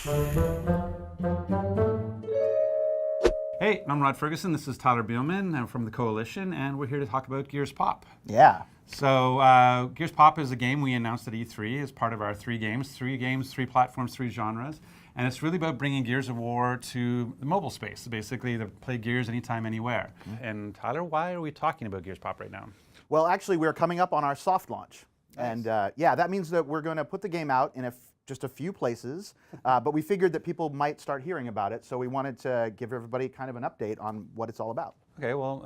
Hey, I'm Rod Ferguson. This is Tyler Beelman. I'm from the Coalition, and we're here to talk about Gears Pop. Yeah. So, Gears Pop is a game we announced at E3 as part of our three games, three platforms, three genres. And it's really about bringing Gears of War to the mobile space, basically to play Gears anytime, anywhere. And Tyler, why are we talking about Gears Pop right now? Well, actually, we're coming up on our soft launch. Nice. And yeah, that means that we're going to put the game out in just a few places, but we figured that people might start hearing about it, so we wanted to give everybody kind of an update on what it's all about. Okay, well,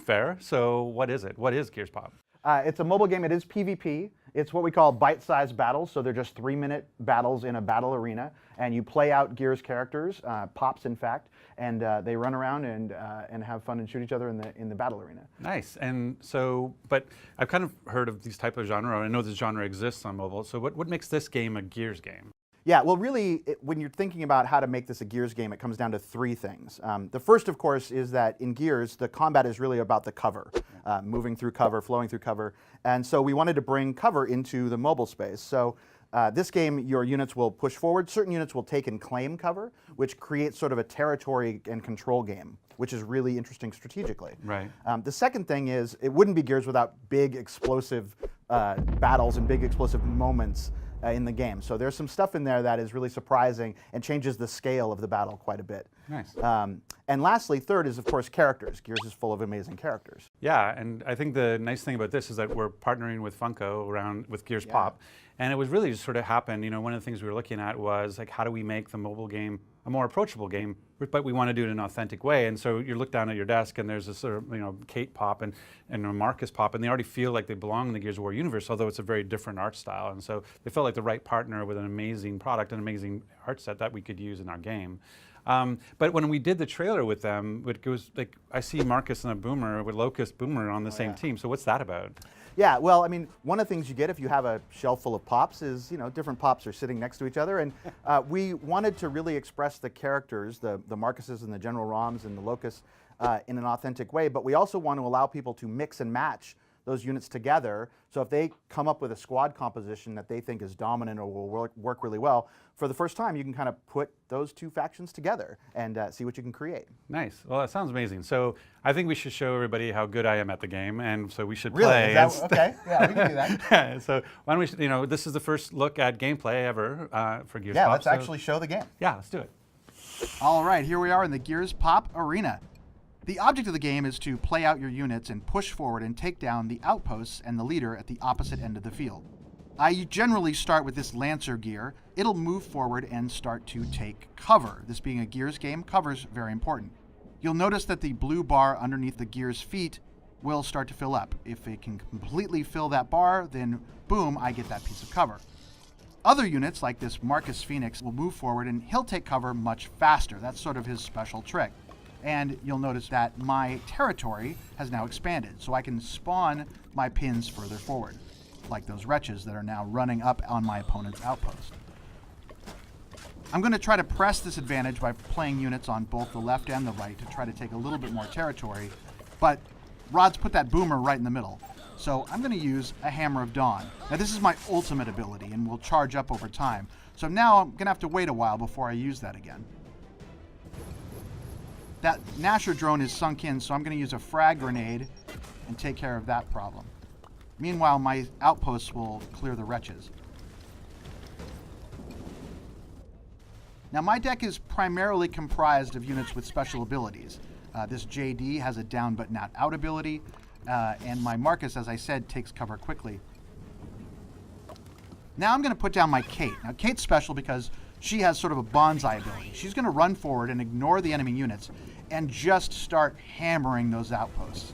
fair. So what is it? What is Gears Pop? It's a mobile game. It is PvP. It's what we call bite-sized battles, so they're just 3-minute battles in a battle arena, and you play out Gears characters, Pops in fact, and they run around and have fun and shoot each other in the battle arena. Nice. And so, but I've kind of heard of these type of genre. I know this genre exists on mobile. So what makes this game a Gears game? Yeah, well, really, when you're thinking about how to make this a Gears game, it comes down to three things. The first, of course, is that in Gears, the combat is really about the cover, moving through cover, flowing through cover. And so we wanted to bring cover into the mobile space. So this game, your units will push forward. Certain units will take and claim cover, which creates sort of a territory and control game, which is really interesting strategically. Right. The second thing is, it wouldn't be Gears without big explosive battles and big explosive moments in the game. So there's some stuff in there that is really surprising and changes the scale of the battle quite a bit. Nice. And lastly, third is, of course, characters. Gears is full of amazing characters. Yeah, and I think the nice thing about this is that we're partnering with Funko with Gears Pop. And it was really just sort of happened, one of the things we were looking at was like, how do we make the mobile game a more approachable game, but we want to do it in an authentic way. And so you look down at your desk and there's this sort of, Kate Pop and a Marcus Pop, and they already feel like they belong in the Gears of War universe, although it's a very different art style. And so they felt like the right partner with an amazing product, an amazing art set that we could use in our game. But when we did the trailer with them, it was like, I see Marcus and a Boomer with Locust Boomer on the same team. So what's that about? Yeah, well, I mean, one of the things you get if you have a shelf full of Pops is, different Pops are sitting next to each other. And we wanted to really express the characters, the Marcuses and the General Roms and the Locusts in an authentic way. But we also want to allow people to mix and match those units together. So if they come up with a squad composition that they think is dominant or will work really well, for the first time you can kind of put those two factions together and see what you can create. Nice. Well, that sounds amazing. So I think we should show everybody how good I am at the game, and so we should really? play. Okay, yeah, we can do that. So why don't we, this is the first look at gameplay ever for Gears Pop. Yeah, let's actually show the game. Yeah, let's do it. All right, here we are in the Gears Pop arena. The object of the game is to play out your units and push forward and take down the outposts and the leader at the opposite end of the field. I generally start with this Lancer gear. It'll move forward and start to take cover. This being a Gears game, cover's very important. You'll notice that the blue bar underneath the Gears feet will start to fill up. If it can completely fill that bar, then boom, I get that piece of cover. Other units, like this Marcus Phoenix, will move forward and he'll take cover much faster. That's sort of his special trick. And you'll notice that my territory has now expanded, so I can spawn my pins further forward, like those wretches that are now running up on my opponent's outpost. I'm going to try to press this advantage by playing units on both the left and the right to try to take a little bit more territory, but Rod's put that Boomer right in the middle, so I'm going to use a Hammer of Dawn. Now this is my ultimate ability and will charge up over time, so now I'm going to have to wait a while before I use that again. That Nasher drone is sunk in, so I'm going to use a frag grenade and take care of that problem. Meanwhile, my outposts will clear the wretches. Now, my deck is primarily comprised of units with special abilities. This JD has a down but not out ability, and my Marcus, as I said, takes cover quickly. Now I'm going to put down my Kate. Now, Kate's special because she has sort of a bonsai ability. She's going to run forward and ignore the enemy units and just start hammering those outposts.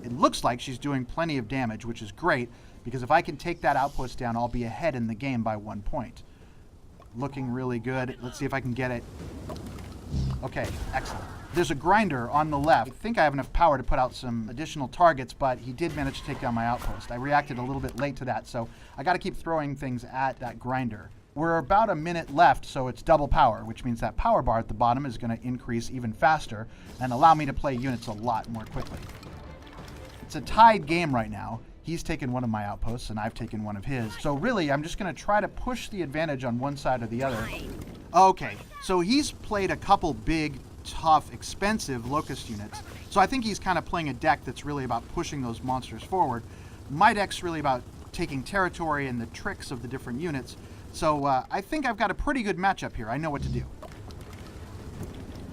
It looks like she's doing plenty of damage, which is great, because if I can take that outpost down, I'll be ahead in the game by 1 point. Looking really good. Let's see if I can get it. Okay, excellent. There's a grinder on the left. I think I have enough power to put out some additional targets, but he did manage to take down my outpost. I reacted a little bit late to that, so I got to keep throwing things at that grinder. We're about a minute left, so it's double power, which means that power bar at the bottom is going to increase even faster and allow me to play units a lot more quickly. It's a tied game right now. He's taken one of my outposts and I've taken one of his. So really, I'm just going to try to push the advantage on one side or the other Okay, so he's played a couple big, tough, expensive Locust units. So I think he's kind of playing a deck that's really about pushing those monsters forward. My deck's really about taking territory and the tricks of the different units. So I think I've got a pretty good matchup here. I know what to do.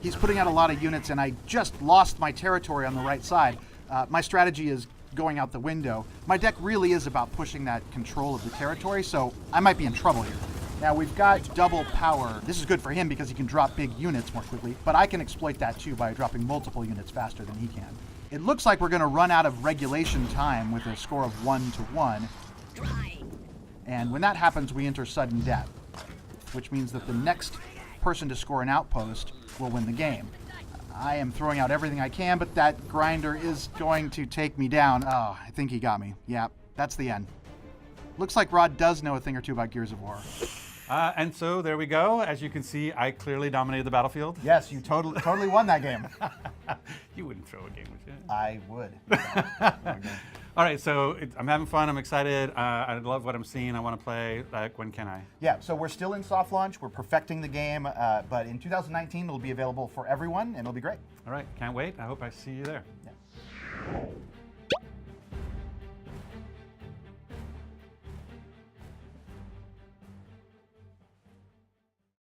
He's putting out a lot of units, and I just lost my territory on the right side. My strategy is going out the window. My deck really is about pushing that control of the territory, so I might be in trouble here. Now we've got double power. This is good for him because he can drop big units more quickly, but I can exploit that too by dropping multiple units faster than he can. It looks like we're going to run out of regulation time with a score of 1-1. And when that happens, we enter sudden death, which means that the next person to score an outpost will win the game. I am throwing out everything I can, but that grinder is going to take me down. Oh, I think he got me. Yeah, that's the end. Looks like Rod does know a thing or two about Gears of War. And so there we go. As you can see, I clearly dominated the battlefield. Yes, you totally won that game. You wouldn't throw a game, would you? I would. All right, so I'm having fun. I'm excited. I love what I'm seeing. I want to play. When can I? Yeah, so we're still in soft launch. We're perfecting the game, but in 2019 it'll be available for everyone, and it'll be great. All right, can't wait. I hope I see you there. Yeah.